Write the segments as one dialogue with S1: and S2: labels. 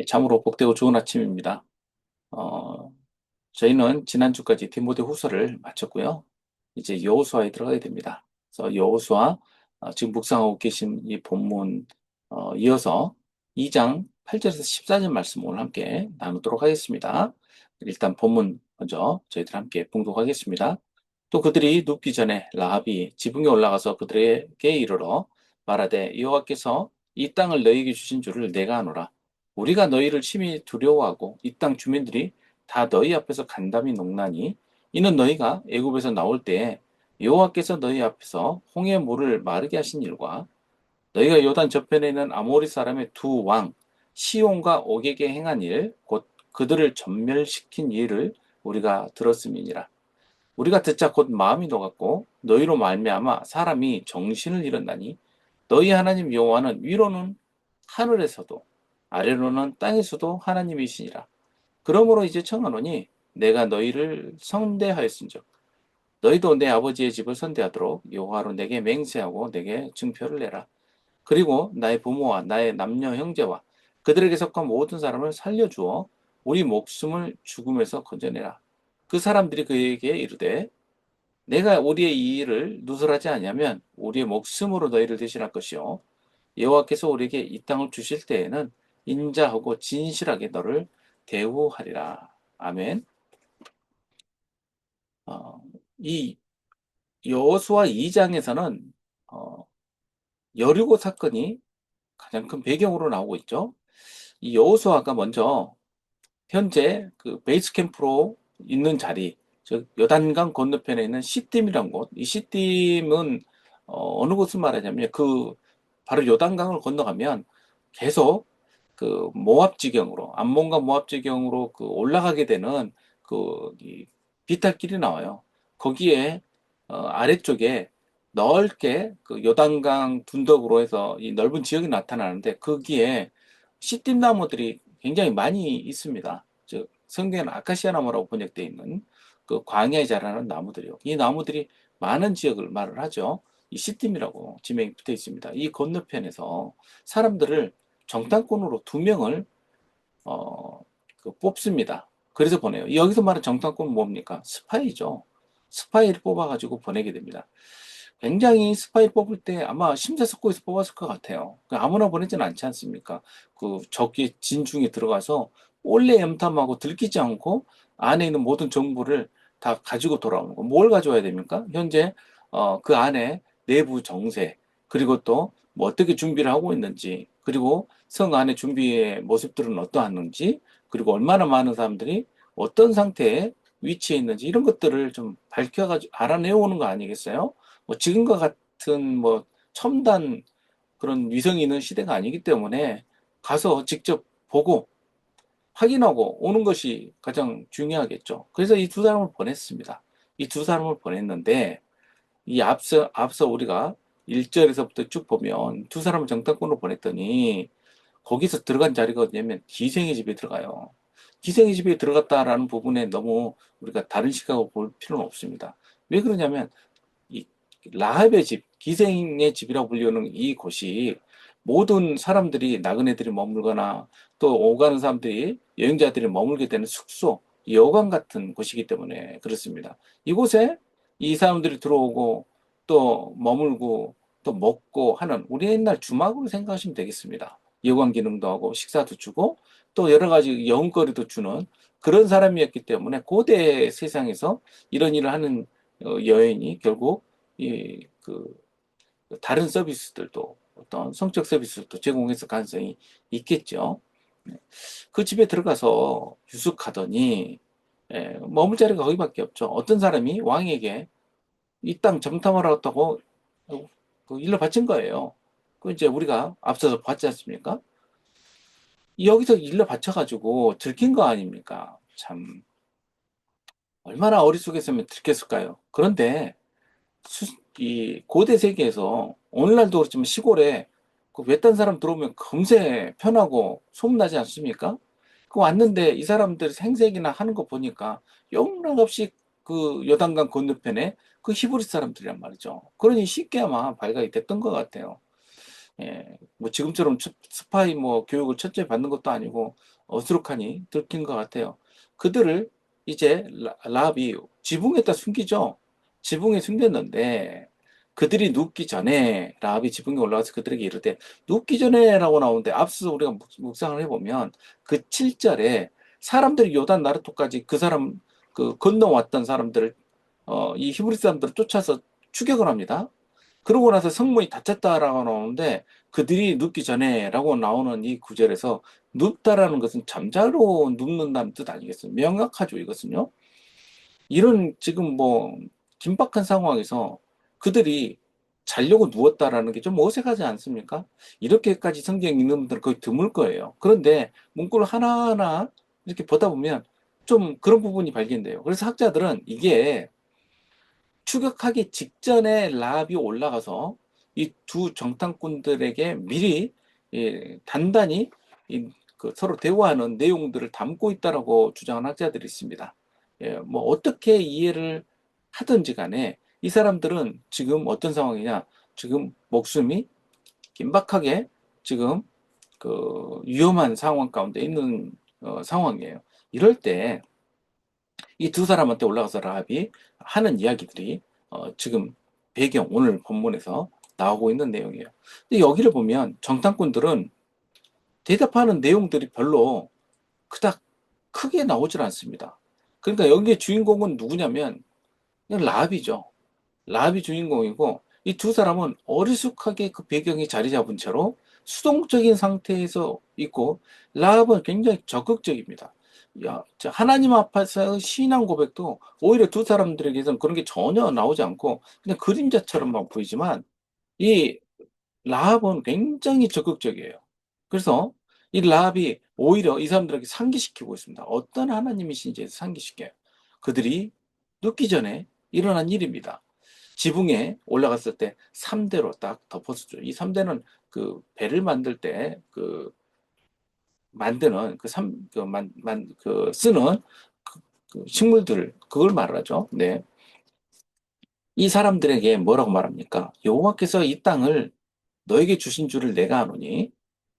S1: 참으로 복되고 좋은 아침입니다. 어, 저희는 지난주까지 디모데 후서를 마쳤고요. 이제 여호수아에 들어가야 됩니다. 그래서 여호수아, 지금 묵상하고 계신 이 본문, 이어서 2장 8절에서 14절 말씀 오늘 함께 나누도록 하겠습니다. 일단 본문 먼저 저희들 함께 봉독하겠습니다. 또 그들이 눕기 전에 라합이 지붕에 올라가서 그들에게 이르러 말하되 여호와께서 이 땅을 너희에게 주신 줄을 내가 아노라. 우리가 너희를 심히 두려워하고 이 땅 주민들이 다 너희 앞에서 간담이 녹나니 이는 너희가 애굽에서 나올 때에 여호와께서 너희 앞에서 홍해 물을 마르게 하신 일과 너희가 요단 저편에 있는 아모리 사람의 두 왕 시온과 옥에게 행한 일 곧 그들을 전멸시킨 일을 우리가 들었음이니라. 우리가 듣자 곧 마음이 녹았고 너희로 말미암아 사람이 정신을 잃었나니 너희 하나님 여호와는 위로는 하늘에서도 아래로는 땅에서도 하나님이시니라. 그러므로 이제 청하노니 내가 너희를 선대하였은즉 너희도 내 아버지의 집을 선대하도록 여호와로 내게 맹세하고 내게 증표를 내라. 그리고 나의 부모와 나의 남녀 형제와 그들에게 속한 모든 사람을 살려주어 우리 목숨을 죽음에서 건져내라. 그 사람들이 그에게 이르되 내가 우리의 이 일을 누설하지 아니하면 우리의 목숨으로 너희를 대신할 것이요 여호와께서 우리에게 이 땅을 주실 때에는 인자하고 진실하게 너를 대우하리라. 아멘. 어, 이 여호수아 2장에서는 여리고 사건이 가장 큰 배경으로 나오고 있죠. 이 여호수아가 먼저 현재 그 베이스 캠프로 있는 자리, 즉 요단강 건너편에 있는 시딤이란 곳. 이 시딤은 어느 곳을 말하냐면 그 바로 요단강을 건너가면 계속 그 모압 지경으로 암몬과 모압 지경으로 그 올라가게 되는 그이 비탈길이 나와요. 거기에 아래쪽에 넓게 그 요단강 둔덕으로 해서 이 넓은 지역이 나타나는데 거기에 씨띠 나무들이 굉장히 많이 있습니다. 즉 성경에는 아카시아 나무라고 번역되어 있는 그 광야에 자라는 나무들이요. 이 나무들이 많은 지역을 말을 하죠. 이 시딤이라고 지명이 붙어 있습니다. 이 건너편에서 사람들을 정탐꾼으로 두 명을 어, 뽑습니다. 그래서 보내요. 여기서 말하는 정탐꾼은 뭡니까? 스파이죠. 스파이를 뽑아가지고 보내게 됩니다. 굉장히 스파이 뽑을 때 아마 심사숙고해서 뽑았을 것 같아요. 아무나 보내지는 않지 않습니까? 그 적의 진중에 들어가서 몰래 염탐하고 들키지 않고 안에 있는 모든 정보를 다 가지고 돌아오는 거. 뭘 가져와야 됩니까? 현재 그 안에 내부 정세 그리고 또 뭐 어떻게 준비를 하고 있는지 그리고 성 안의 준비의 모습들은 어떠한지 그리고 얼마나 많은 사람들이 어떤 상태에 위치해 있는지 이런 것들을 좀 밝혀가지고 알아내오는 거 아니겠어요? 뭐 지금과 같은 뭐 첨단 그런 위성이 있는 시대가 아니기 때문에 가서 직접 보고 확인하고 오는 것이 가장 중요하겠죠. 그래서 이 두 사람을 보냈습니다. 이 두 사람을 보냈는데 이 앞서 우리가 1절에서부터 쭉 보면 두 사람을 정탐꾼으로 보냈더니 거기서 들어간 자리가 어디냐면 기생의 집에 들어가요. 기생의 집에 들어갔다라는 부분에 너무 우리가 다른 시각으로 볼 필요는 없습니다. 왜 그러냐면 이 라합의 집, 기생의 집이라고 불리는 이 곳이 모든 사람들이 나그네들이 머물거나 또 오가는 사람들이 여행자들이 머물게 되는 숙소, 여관 같은 곳이기 때문에 그렇습니다. 이곳에 이 사람들이 들어오고 또 머물고 또 먹고 하는 우리 옛날 주막으로 생각하시면 되겠습니다. 여관 기능도 하고 식사도 주고 또 여러 가지 여행거리도 주는 그런 사람이었기 때문에 고대 세상에서 이런 일을 하는 여인이 결국 그 다른 서비스들도 어떤 성적 서비스도 제공했을 가능성이 있겠죠. 네. 그 집에 들어가서 유숙하더니 머물 자리가 거기밖에 없죠. 어떤 사람이 왕에게 이 땅 점탐하러 왔다고 그 일러 바친 거예요. 그 이제 우리가 앞서서 봤지 않습니까? 여기서 일러 바쳐가지고 들킨 거 아닙니까? 참 얼마나 어리석였으면 들켰을까요? 그런데 이 고대 세계에서 오늘날도 그렇지만 시골에 그 외딴 사람 들어오면 금세 편하고 소문나지 않습니까? 그 왔는데 이 사람들 생색이나 하는 거 보니까 영락없이 그 요단강 건너편에 그 히브리 사람들이란 말이죠. 그러니 쉽게 아마 발각이 됐던 것 같아요. 예, 뭐 지금처럼 스파이 뭐 교육을 철저히 받는 것도 아니고 어수룩하니 들킨 것 같아요. 그들을 이제 라합이 지붕에다 숨기죠. 지붕에 숨겼는데 그들이 눕기 전에 라합이 지붕에 올라가서 그들에게 이르되 눕기 전에라고 나오는데 앞서 우리가 묵상을 해보면 그 7절에 사람들이 요단 나루토까지 그 사람 그 건너왔던 사람들을 이 히브리 사람들을 쫓아서 추격을 합니다. 그러고 나서 성문이 닫혔다라고 나오는데 그들이 눕기 전에라고 나오는 이 구절에서 눕다라는 것은 잠자로 눕는다는 뜻 아니겠어요? 명확하죠, 이것은요. 이런 지금 뭐 긴박한 상황에서 그들이 자려고 누웠다라는 게 좀 어색하지 않습니까? 이렇게까지 성경 읽는 분들은 거의 드물 거예요. 그런데 문구를 하나하나 이렇게 보다 보면 좀 그런 부분이 발견돼요. 그래서 학자들은 이게 추격하기 직전에 라합이 올라가서 이 두 정탐꾼들에게 미리 단단히 그 서로 대화하는 내용들을 담고 있다라고 주장하는 학자들이 있습니다. 예, 뭐 어떻게 이해를 하든지 간에 이 사람들은 지금 어떤 상황이냐? 지금 목숨이 긴박하게 지금 그 위험한 상황 가운데 있는 상황이에요. 이럴 때 이 두 사람한테 올라가서 라합이 하는 이야기들이 지금 배경 오늘 본문에서 나오고 있는 내용이에요. 근데 여기를 보면 정탐꾼들은 대답하는 내용들이 별로 그닥 크게 나오질 않습니다. 그러니까 여기에 주인공은 누구냐면 그냥 라합이죠. 라합이 주인공이고 이 두 사람은 어리숙하게 그 배경에 자리 잡은 채로 수동적인 상태에서 있고 라합은 굉장히 적극적입니다. 야, 하나님 앞에서의 신앙 고백도 오히려 두 사람들에게서는 그런 게 전혀 나오지 않고 그냥 그림자처럼만 보이지만 이 라합은 굉장히 적극적이에요. 그래서 이 라합이 오히려 이 사람들에게 상기시키고 있습니다. 어떤 하나님이신지 상기시켜요. 그들이 눕기 전에 일어난 일입니다. 지붕에 올라갔을 때 3대로 딱 덮어주죠. 이 3대는 그 배를 만들 때 그 만드는 그 쓰는 그 식물들 그걸 말하죠. 네. 이 사람들에게 뭐라고 말합니까? 여호와께서 이 땅을 너에게 주신 줄을 내가 아노니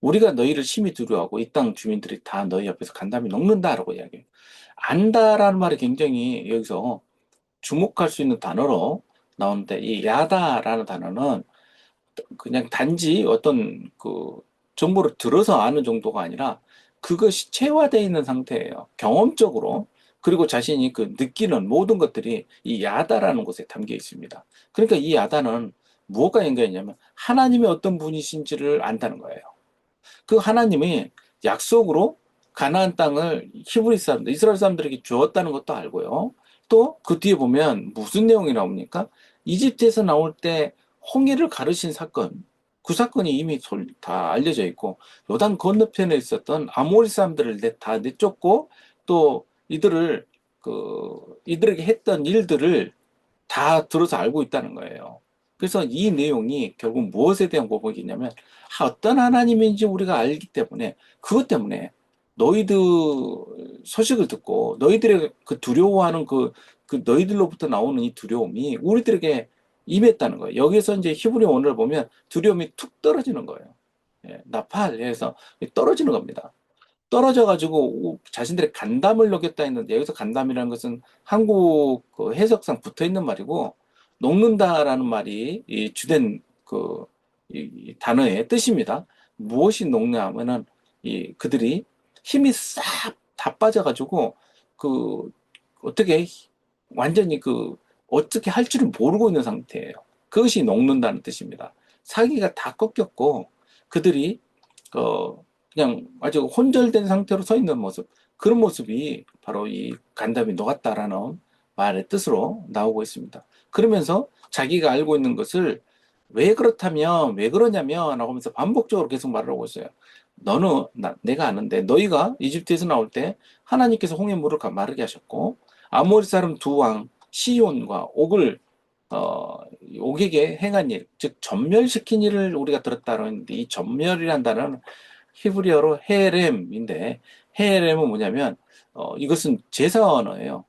S1: 우리가 너희를 심히 두려워하고 이 땅 주민들이 다 너희 앞에서 간담이 녹는다라고 이야기해요. 안다라는 말이 굉장히 여기서 주목할 수 있는 단어로 나오는데 이 야다라는 단어는 그냥 단지 어떤 그 정보를 들어서 아는 정도가 아니라 그것이 체화되어 있는 상태예요. 경험적으로. 그리고 자신이 그 느끼는 모든 것들이 이 야다라는 곳에 담겨 있습니다. 그러니까 이 야다는 무엇과 연관이냐면 하나님의 어떤 분이신지를 안다는 거예요. 그 하나님이 약속으로 가나안 땅을 히브리 사람들, 이스라엘 사람들에게 주었다는 것도 알고요. 또 그 뒤에 보면 무슨 내용이 나옵니까? 이집트에서 나올 때 홍해를 가르신 사건, 그 사건이 이미 다 알려져 있고 요단 건너편에 있었던 아모리 사람들을 다 내쫓고 또 이들에게 했던 일들을 다 들어서 알고 있다는 거예요. 그래서 이 내용이 결국 무엇에 대한 고백이냐면 어떤 하나님인지 우리가 알기 때문에 그것 때문에 너희들 소식을 듣고 너희들의 그 두려워하는 그 너희들로부터 나오는 이 두려움이 우리들에게 임했다는 거예요. 여기서 이제 히브리 원어를 보면 두려움이 툭 떨어지는 거예요. 예, 나팔해서 떨어지는 겁니다. 떨어져가지고 자신들의 간담을 녹였다 했는데 여기서 간담이라는 것은 한국 그 해석상 붙어 있는 말이고 녹는다라는 말이 이 주된 이 단어의 뜻입니다. 무엇이 녹냐 하면은 그들이 힘이 싹 다 빠져가지고 그 어떻게 완전히 어떻게 할 줄을 모르고 있는 상태예요. 그것이 녹는다는 뜻입니다. 사기가 다 꺾였고 그들이 그냥 아주 혼절된 상태로 서 있는 모습, 그런 모습이 바로 이 간담이 녹았다라는 말의 뜻으로 나오고 있습니다. 그러면서 자기가 알고 있는 것을 왜 그렇다면, 왜 그러냐면, 하고 하면서 반복적으로 계속 말을 하고 있어요. 내가 아는데, 너희가 이집트에서 나올 때 하나님께서 홍해 물을 마르게 하셨고, 아모리 사람 두 왕, 시온과 옥을 옥에게 행한 일, 즉 전멸시킨 일을 우리가 들었다고 했는데 이 전멸이란 단어는 히브리어로 헤렘인데 헤렘은 뭐냐면 이것은 제사 언어예요.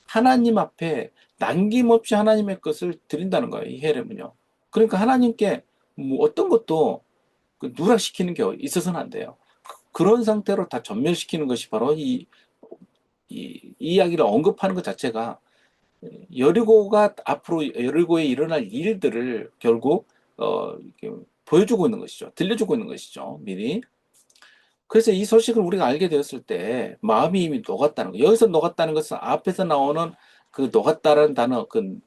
S1: 하나님 앞에 남김없이 하나님의 것을 드린다는 거예요. 이 헤렘은요. 그러니까 하나님께 뭐 어떤 것도 그 누락시키는 게 있어서는 안 돼요. 그런 상태로 다 전멸시키는 것이 바로 이 이야기를 언급하는 것 자체가 여리고가 앞으로 여리고에 일어날 일들을 결국 이렇게 보여주고 있는 것이죠. 들려주고 있는 것이죠. 미리. 그래서 이 소식을 우리가 알게 되었을 때 마음이 이미 녹았다는 거. 여기서 녹았다는 것은 앞에서 나오는 그 녹았다는 단어, 그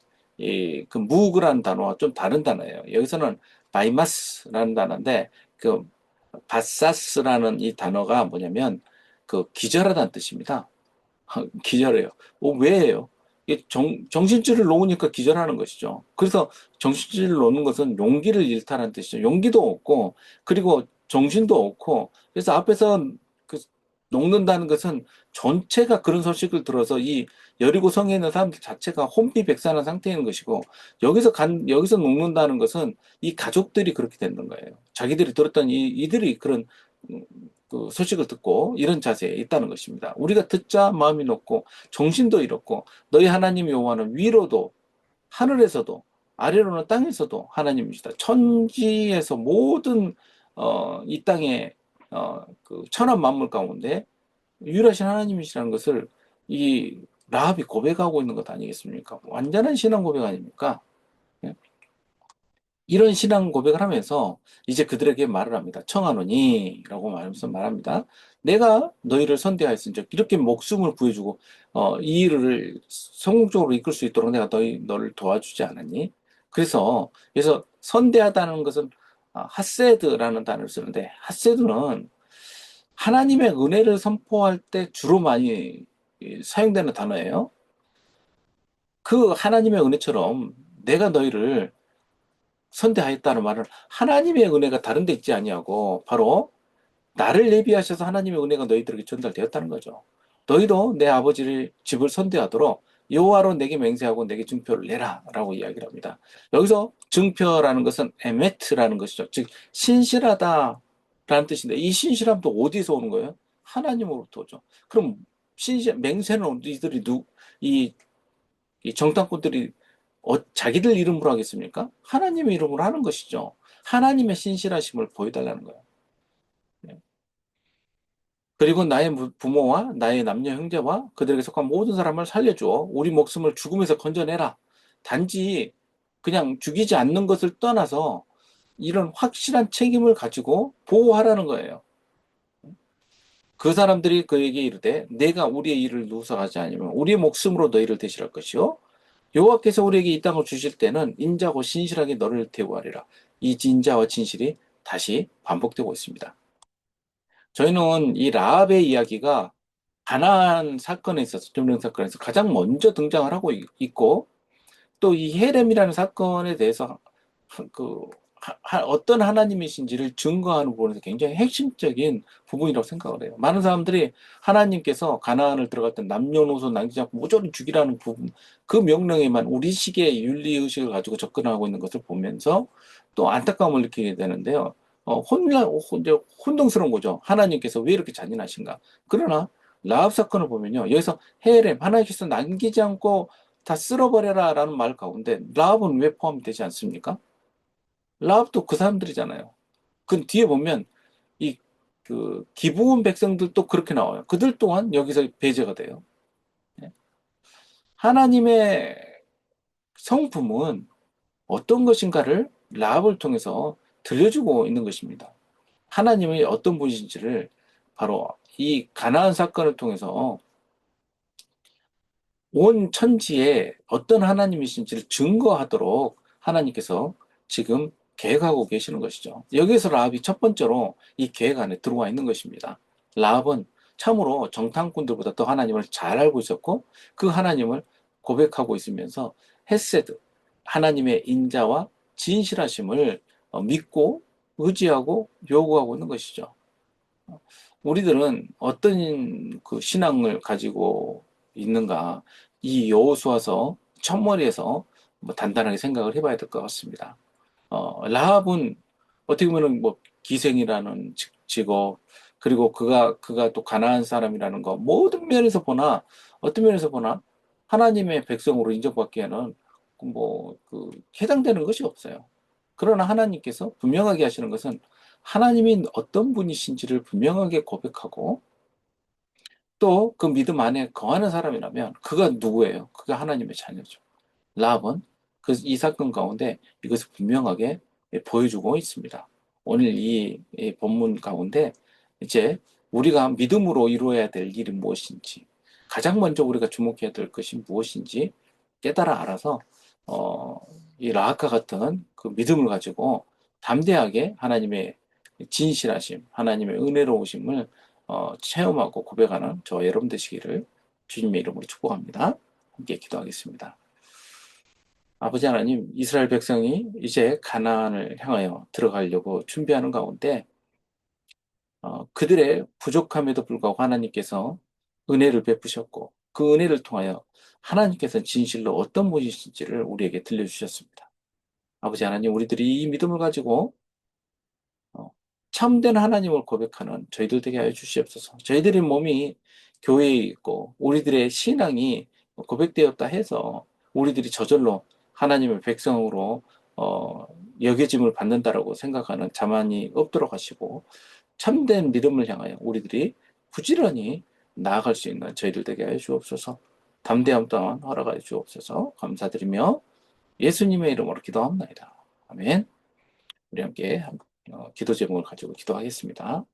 S1: 무그라는 단어와 좀 다른 단어예요. 여기서는 바이마스라는 단어인데 그 바사스라는 이 단어가 뭐냐면 그 기절하다는 뜻입니다. 기절해요. 왜예요? 이게 정신줄을 놓으니까 기절하는 것이죠. 그래서 정신줄을 놓는 것은 용기를 잃다는 뜻이죠. 용기도 없고, 그리고 정신도 없고, 그래서 앞에서 그 녹는다는 것은 전체가 그런 소식을 들어서 이 여리고 성에 있는 사람들 자체가 혼비백산한 상태인 것이고, 여기서 녹는다는 것은 이 가족들이 그렇게 되는 거예요. 자기들이 들었던 이들이 그런 음, 그 소식을 듣고 이런 자세에 있다는 것입니다. 우리가 듣자 마음이 높고 정신도 잃었고 너희 하나님 여호와는 위로도 하늘에서도 아래로는 땅에서도 하나님이시다. 천지에서 모든 이 땅의 그 천한 만물 가운데 유일하신 하나님이시라는 것을 이 라합이 고백하고 있는 것 아니겠습니까? 완전한 신앙 고백 아닙니까? 예? 이런 신앙 고백을 하면서 이제 그들에게 말을 합니다. 청하노니 라고 말하면서 말합니다. 내가 너희를 선대하였은즉 이렇게 목숨을 구해주고 이 일을 성공적으로 이끌 수 있도록 내가 너를 도와주지 않았니? 그래서 선대하다는 것은 핫세드라는 단어를 쓰는데 핫세드는 하나님의 은혜를 선포할 때 주로 많이 사용되는 단어예요. 그 하나님의 은혜처럼 내가 너희를 선대하였다는 말은 하나님의 은혜가 다른 데 있지 아니하고 바로 나를 예비하셔서 하나님의 은혜가 너희들에게 전달되었다는 거죠. 너희도 내 아버지를 집을 선대하도록 여호와로 내게 맹세하고 내게 증표를 내라라고 이야기를 합니다. 여기서 증표라는 것은 에메트라는 것이죠. 즉 신실하다라는 뜻인데 이 신실함도 어디서 오는 거예요? 하나님으로부터 오죠. 그럼 맹세는 이들이 이, 이 정탐꾼들이 자기들 이름으로 하겠습니까? 하나님의 이름으로 하는 것이죠. 하나님의 신실하심을 보여달라는 거예요. 네. 그리고 나의 부모와 나의 남녀 형제와 그들에게 속한 모든 사람을 살려주어 우리 목숨을 죽음에서 건져내라. 단지 그냥 죽이지 않는 것을 떠나서 이런 확실한 책임을 가지고 보호하라는 거예요. 그 사람들이 그에게 이르되 내가 우리의 일을 누설하지 않으면 우리의 목숨으로 너희를 대신할 것이요 여호와께서 우리에게 이 땅을 주실 때는 인자고 신실하게 너를 대우하리라. 이 인자와 진실이 다시 반복되고 있습니다. 저희는 이 라합의 이야기가 가나안 사건에 있어서 점령 사건에서 가장 먼저 등장을 하고 있고 또 이 헤렘이라는 사건에 대해서 그 어떤 하나님이신지를 증거하는 부분에서 굉장히 핵심적인 부분이라고 생각을 해요. 많은 사람들이 하나님께서 가나안을 들어갈 때 남녀노소 남기지 않고 모조리 죽이라는 부분, 그 명령에만 우리식의 윤리의식을 가지고 접근하고 있는 것을 보면서 또 안타까움을 느끼게 되는데요. 혼동스러운 거죠. 하나님께서 왜 이렇게 잔인하신가. 그러나 라합 사건을 보면요. 여기서 헤렘, 하나님께서 남기지 않고 다 쓸어버려라 라는 말 가운데 라합은 왜 포함이 되지 않습니까? 라합도 그 사람들이잖아요. 그 뒤에 보면 이 그 기브온 백성들도 그렇게 나와요. 그들 또한 여기서 배제가 돼요. 예. 하나님의 성품은 어떤 것인가를 라합을 통해서 들려주고 있는 것입니다. 하나님의 어떤 분이신지를 바로 이 가나안 사건을 통해서 온 천지에 어떤 하나님이신지를 증거하도록 하나님께서 지금 계획하고 계시는 것이죠. 여기서 라합이 첫 번째로 이 계획 안에 들어와 있는 것입니다. 라합은 참으로 정탐꾼들보다 더 하나님을 잘 알고 있었고 그 하나님을 고백하고 있으면서 헤세드, 하나님의 인자와 진실하심을 믿고 의지하고 요구하고 있는 것이죠. 우리들은 어떤 그 신앙을 가지고 있는가 이 여호수아서 첫머리에서 뭐 단단하게 생각을 해봐야 될 것 같습니다. 라합은 어떻게 보면 뭐 기생이라는 직업 그리고 그가 또 가나안 사람이라는 거 모든 면에서 보나 어떤 면에서 보나 하나님의 백성으로 인정받기에는 뭐그 해당되는 것이 없어요. 그러나 하나님께서 분명하게 하시는 것은 하나님이 어떤 분이신지를 분명하게 고백하고 또 그 믿음 안에 거하는 사람이라면 그가 누구예요? 그가 하나님의 자녀죠. 라합은 이 사건 가운데 이것을 분명하게 보여주고 있습니다. 오늘 이 본문 가운데 이제 우리가 믿음으로 이루어야 될 일이 무엇인지, 가장 먼저 우리가 주목해야 될 것이 무엇인지 깨달아 알아서 어, 이 라합과 같은 그 믿음을 가지고 담대하게 하나님의 진실하심, 하나님의 은혜로우심을 체험하고 고백하는 저 여러분 되시기를 주님의 이름으로 축복합니다. 함께 기도하겠습니다. 아버지 하나님, 이스라엘 백성이 이제 가나안을 향하여 들어가려고 준비하는 가운데 그들의 부족함에도 불구하고 하나님께서 은혜를 베푸셨고 그 은혜를 통하여 하나님께서 진실로 어떤 분이신지를 우리에게 들려주셨습니다. 아버지 하나님, 우리들이 이 믿음을 가지고 어, 참된 하나님을 고백하는 저희들 되게 하여 주시옵소서. 저희들의 몸이 교회에 있고 우리들의 신앙이 고백되었다 해서 우리들이 저절로 하나님의 백성으로 여겨짐을 받는다라고 생각하는 자만이 없도록 하시고 참된 믿음을 향하여 우리들이 부지런히 나아갈 수 있는 저희들 되게 하여 주옵소서. 담대함 또한 허락하여 주옵소서. 감사드리며 예수님의 이름으로 기도합니다. 아멘. 우리 함께 기도 제목을 가지고 기도하겠습니다.